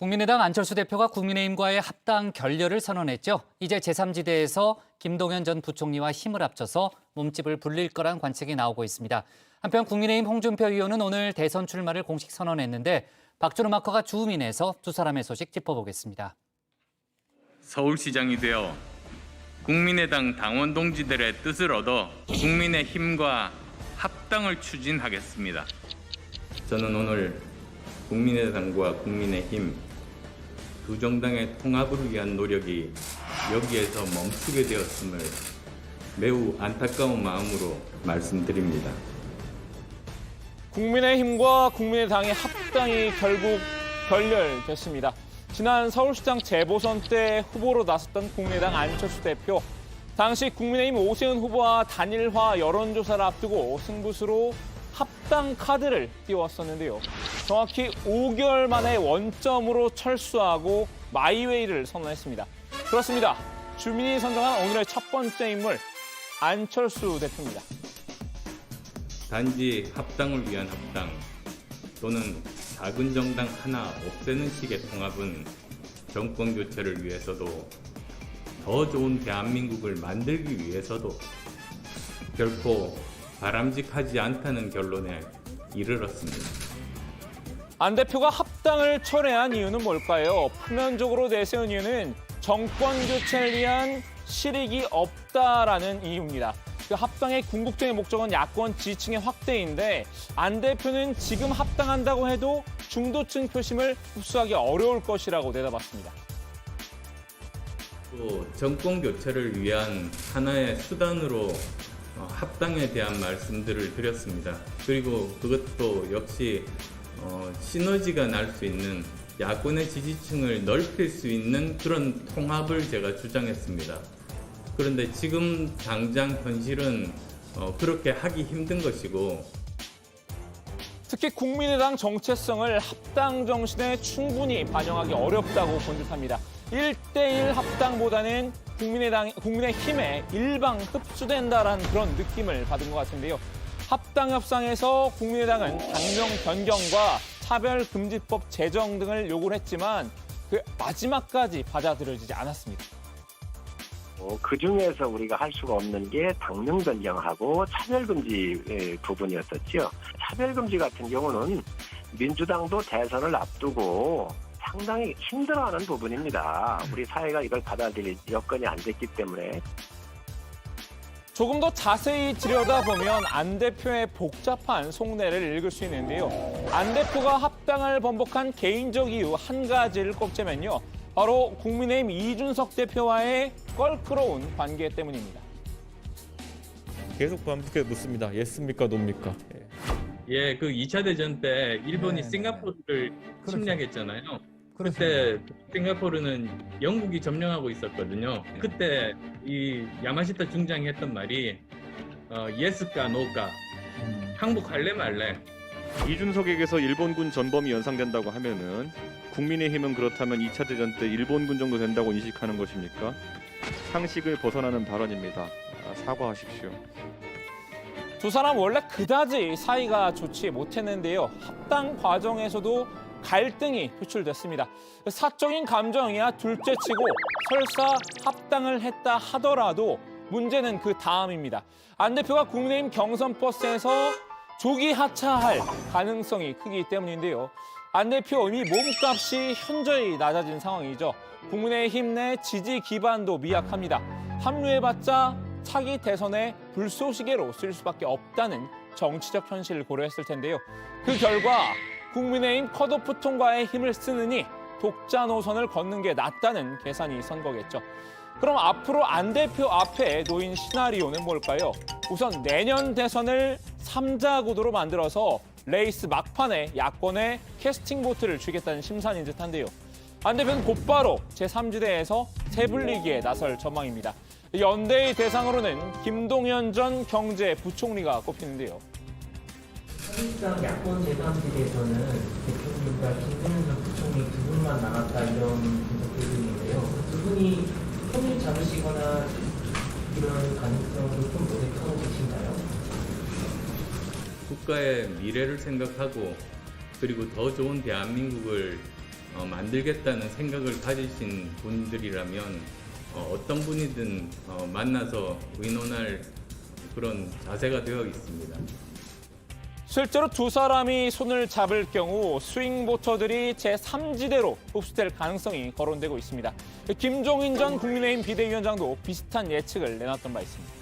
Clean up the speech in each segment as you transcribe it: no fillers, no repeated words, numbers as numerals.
국민의당 안철수 대표가 국민의힘과의 합당 결렬을 선언했죠. 이제 제3지대에서 김동연 전 부총리와 힘을 합쳐서 몸집을 불릴 거란 관측이 나오고 있습니다. 한편 국민의힘 홍준표 의원은 오늘 대선 출마를 공식 선언했는데 박준호 마커가 주우민에서 두 사람의 소식 짚어보겠습니다. 서울시장이 되어 국민의당 당원 동지들의 뜻을 얻어 국민의힘과 합당을 추진하겠습니다. 저는 오늘 국민의당과 국민의힘 두 정당의 통합을 위한 노력이 여기에서 멈추게 되었음을 매우 안타까운 마음으로 말씀드립니다. 국민의힘과 국민의당의 합당이 결국 결렬됐습니다. 지난 서울시장 재보선 때 후보로 나섰던 국민의당 안철수 대표. 당시 국민의힘 오세훈 후보와 단일화 여론조사를 앞두고 승부수로 합당 카드를 띄웠었는데요. 정확히 5개월 만에 원점으로 철수하고 마이웨이를 선언했습니다. 그렇습니다. 주민이 선정한 오늘의 첫 번째 인물, 안철수 대표입니다. 단지 합당을 위한 합당 또는 작은 정당 하나 없애는 식의 통합은 정권 교체를 위해서도 더 좋은 대한민국을 만들기 위해서도 결코 바람직하지 않다는 결론에 이르렀습니다. 안 대표가 합당을 철회한 이유는 뭘까요? 표면적으로 내세운 이유는 정권 교체를 위한 실익이 없다라는 이유입니다. 그 합당의 궁극적인 목적은 야권 지지층의 확대인데 안 대표는 지금 합당한다고 해도 중도층 표심을 흡수하기 어려울 것이라고 내다봤습니다. 또 정권 교체를 위한 하나의 수단으로 합당에 대한 말씀들을 드렸습니다. 그리고 그것도 역시 시너지가 날 수 있는 야권의 지지층을 넓힐 수 있는 그런 통합을 제가 주장했습니다. 그런데 지금 당장 현실은 그렇게 하기 힘든 것이고 특히 국민의당 정체성을 합당 정신에 충분히 반영하기 어렵다고 본 듯합니다. 1대1 합당보다는 국민의힘에 일방 흡수된다라는 그런 느낌을 받은 것 같은데요. 합당 협상에서 국민의당은 당명 변경과 차별금지법 제정 등을 요구를 했지만 그 마지막까지 받아들여지지 않았습니다. 그중에서 우리가 할 수가 없는 게 당명 변경하고 차별금지 부분이었었죠. 차별금지 같은 경우는 민주당도 대선을 앞두고 상당히 힘들어하는 부분입니다. 우리 사회가 이걸 받아들일 여건이 안 됐기 때문에. 조금 더 자세히 들여다보면 안 대표의 복잡한 속내를 읽을 수 있는데요. 안 대표가 합당을 번복한 개인적 이유 한 가지를 꼽자면요. 바로 국민의힘 이준석 대표와의 껄끄러운 관계 때문입니다. 계속 반복해 묻습니다. 예습니까, 노입니까? 예, 그 2차 대전 때 일본이 싱가포르를 침략했잖아요. 그때 싱가포르는 영국이 점령하고 있었거든요. 그때 이 야마시타 중장이 했던 말이 예스까 노까 항복할래 말래. 이준석에게서 일본군 전범이 연상된다고 하면은 국민의힘은 그렇다면 2차 대전 때 일본군 정도 된다고 인식하는 것입니까? 상식을 벗어나는 발언입니다. 사과하십시오. 두 사람 원래 그다지 사이가 좋지 못했는데요. 합당 과정에서도 갈등이 표출됐습니다. 사적인 감정이야 둘째치고 설사 합당을 했다 하더라도 문제는 그 다음입니다. 안 대표가 국민의힘 경선 버스에서 조기 하차할 가능성이 크기 때문인데요. 안 대표 이미 몸값이 현저히 낮아진 상황이죠. 국민의힘 내 지지 기반도 미약합니다. 합류해봤자 차기 대선의 불쏘시개로 쓸 수밖에 없다는 정치적 현실을 고려했을 텐데요. 그 결과 국민의힘 컷오프 통과에 힘을 쓰느니 독자 노선을 걷는 게 낫다는 계산이 선 거겠죠. 그럼 앞으로 안 대표 앞에 놓인 시나리오는 뭘까요? 우선 내년 대선을 3자 구도로 만들어서 레이스 막판에 야권에 캐스팅 보트를 주겠다는 심산인 듯한데요. 안 대표는 곧바로 제3지대에서 세불리기에 나설 전망입니다. 연대의 대상으로는 김동연 전 경제부총리가 꼽히는데요. 사실상 야권 제3지대에서는 대통령과 김동연 전 부총리 두 분만 남았다 이런 분석들이 있는데요. 두 분이 손을 잡으시거나 이런 가능성을 좀 모색하고 계신가요? 국가의 미래를 생각하고 그리고 더 좋은 대한민국을 만들겠다는 생각을 가지신 분들이라면 어떤 분이든 만나서 의논할 그런 자세가 되어 있습니다. 실제로 두 사람이 손을 잡을 경우 스윙보터들이 제3지대로 흡수될 가능성이 거론되고 있습니다. 김종인 전 국민의힘 비대위원장도 비슷한 예측을 내놨던 바 있습니다.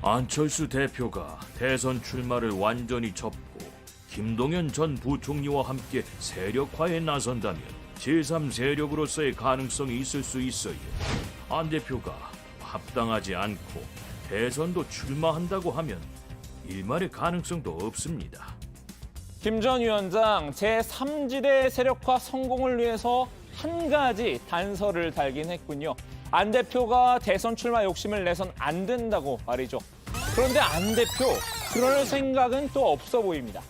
안철수 대표가 대선 출마를 완전히 접고 김동연 전 부총리와 함께 세력화에 나선다면 제3세력으로서의 가능성이 있을 수 있어요. 안 대표가 합당하지 않고 대선도 출마한다고 하면 일말의 가능성도 없습니다. 김 전 위원장 제3지대 세력화 성공을 위해서 한 가지 단서를 달긴 했군요. 안 대표가 대선 출마 욕심을 내선 안 된다고 말이죠. 그런데 안 대표, 그럴 생각은 또 없어 보입니다.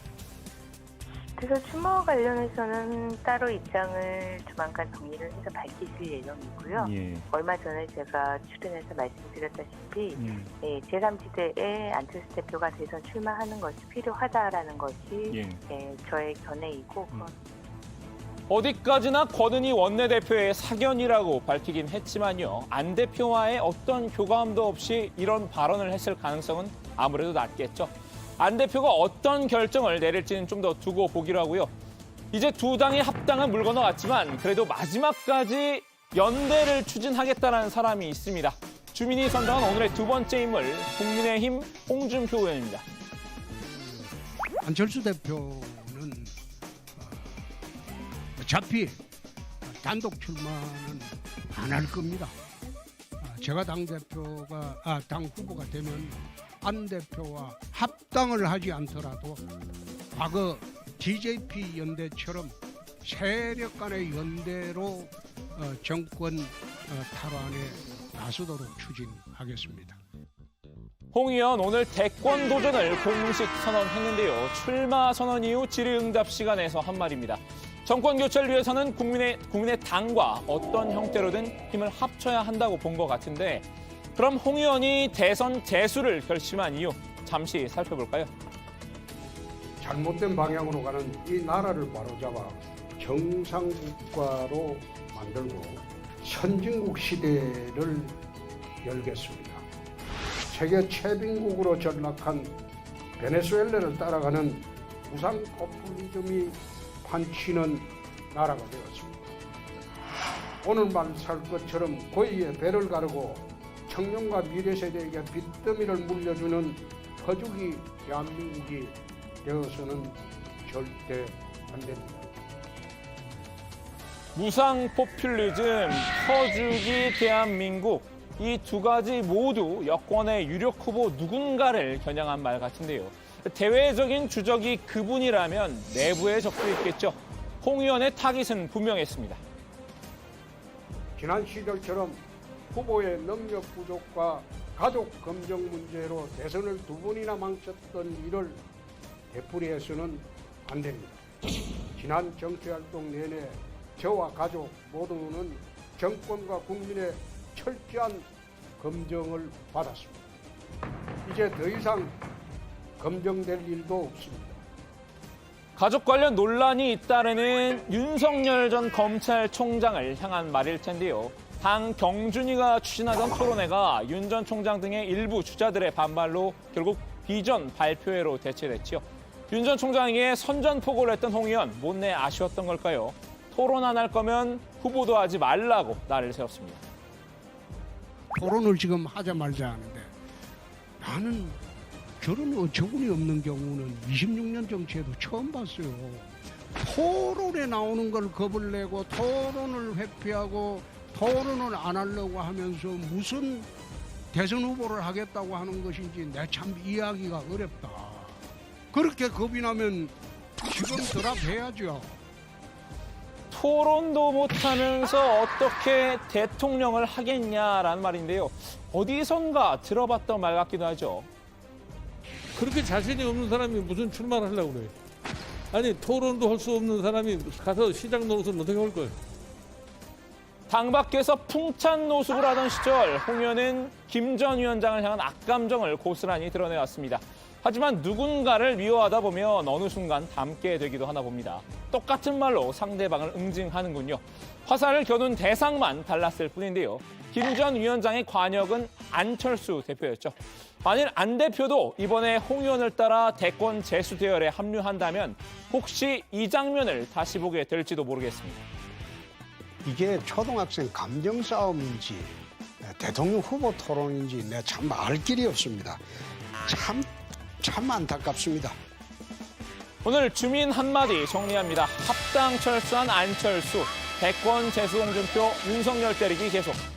그래서 추모와 관련해서는 따로 입장을 조만간 정리를 해서 밝히실 예정이고요. 얼마 전에 제가 출연해서 말씀드렸다시피 제3지대에 안철수 대표가 대선 출마하는 것이 필요하다라는 것이 저의 견해이고 어디까지나 권은희 원내대표의 사견이라고 밝히긴 했지만요. 안 대표와의 어떤 교감도 없이 이런 발언을 했을 가능성은 아무래도 낮겠죠. 안 대표가 어떤 결정을 내릴지는 좀 더 두고 보기로 하고요. 이제 두 당의 합당은 물 건너갔지만 그래도 마지막까지 연대를 추진하겠다는 사람이 있습니다. 주민이 선정한 오늘의 두 번째 인물, 국민의힘 홍준표 의원입니다. 안철수 대표는 어차피 단독 출마는 안 할 겁니다. 제가 당 후보가 되면 안 대표와 합당을 하지 않더라도 과거 DJP 연대처럼 세력 간의 연대로 정권 탈환에 나서도록 추진하겠습니다. 홍 의원 오늘 대권 도전을 공식 선언했는데요. 출마 선언 이후 질의응답 시간에서 한 말입니다. 정권 교체를 위해서는 국민의 당과 어떤 형태로든 힘을 합쳐야 한다고 본 것 같은데 그럼 홍 의원이 대선 재수를 결심한 이유 잠시 살펴볼까요? 잘못된 방향으로 가는 이 나라를 바로잡아 정상국가로 만들고 선진국 시대를 열겠습니다. 세계 최빈국으로 전락한 베네수엘라를 따라가는 우상 포퓰리즘이 판치는 나라가 되었습니다. 오늘만 살 것처럼 고의의 배를 가르고 청년과 미래 세대에게 빚더미를 물려주는 거죽이 대한민국이 되어서는 절대 안 됩니다. 무상 포퓰리즘, 퍼주기 대한민국 이 두 가지 모두 여권의 유력 후보 누군가를 겨냥한 말 같은데요. 대외적인 주적이 그분이라면 내부의 적도 있겠죠. 홍 의원의 타깃은 분명했습니다. 지난 시절처럼 후보의 능력 부족과 가족 검증 문제로 대선을 두 번이나 망쳤던 일을 되풀이해서는 안 됩니다. 지난 정치활동 내내 저와 가족 모두는 정권과 국민의 철저한 검증을 받았습니다. 이제 더 이상 검증될 일도 없습니다. 가족 관련 논란이 잇따르는 윤석열 전 검찰총장을 향한 말일 텐데요. 당 경준이가 추진하던 토론회가 윤 전 총장 등의 일부 주자들의 반발로 결국 비전 발표회로 대체됐죠. 윤 전 총장에게 선전포고를 했던 홍 의원 못내 아쉬웠던 걸까요? 토론 안 할 거면 후보도 하지 말라고 날을 세웠습니다. 토론을 지금 하자 말자 하는데 나는 저런 어처구니 없는 경우는 26년 정치에도 처음 봤어요. 토론에 나오는 걸 겁을 내고 토론을 회피하고 토론을 안 하려고 하면서 무슨 대선 후보를 하겠다고 하는 것인지 내 참 이해하기가 어렵다. 그렇게 겁이 나면 지금 드랍해야죠. 토론도 못하면서 어떻게 대통령을 하겠냐라는 말인데요. 어디선가 들어봤던 말 같기도 하죠. 그렇게 자신이 없는 사람이 무슨 출마를 하려고 그래요. 아니 토론도 할 수 없는 사람이 가서 시장 노릇을 어떻게 할 거예요. 당 밖에서 풍찬 노숙을 하던 시절 홍 의원은 김 전 위원장을 향한 악감정을 고스란히 드러내왔습니다. 하지만 누군가를 미워하다 보면 어느 순간 닮게 되기도 하나 봅니다. 똑같은 말로 상대방을 응징하는군요. 화살을 겨눈 대상만 달랐을 뿐인데요. 김 전 위원장의 관역은 안철수 대표였죠. 만일 안 대표도 이번에 홍 의원을 따라 대권 재수 대열에 합류한다면 혹시 이 장면을 다시 보게 될지도 모르겠습니다. 이게 초등학생 감정 싸움인지 대통령 후보 토론인지 내가 참 알 길이 없습니다. 참 안타깝습니다. 오늘 주민 한마디 정리합니다. 합당 철수한 안철수, 대권 재수 홍준표, 윤석열 때리기 계속.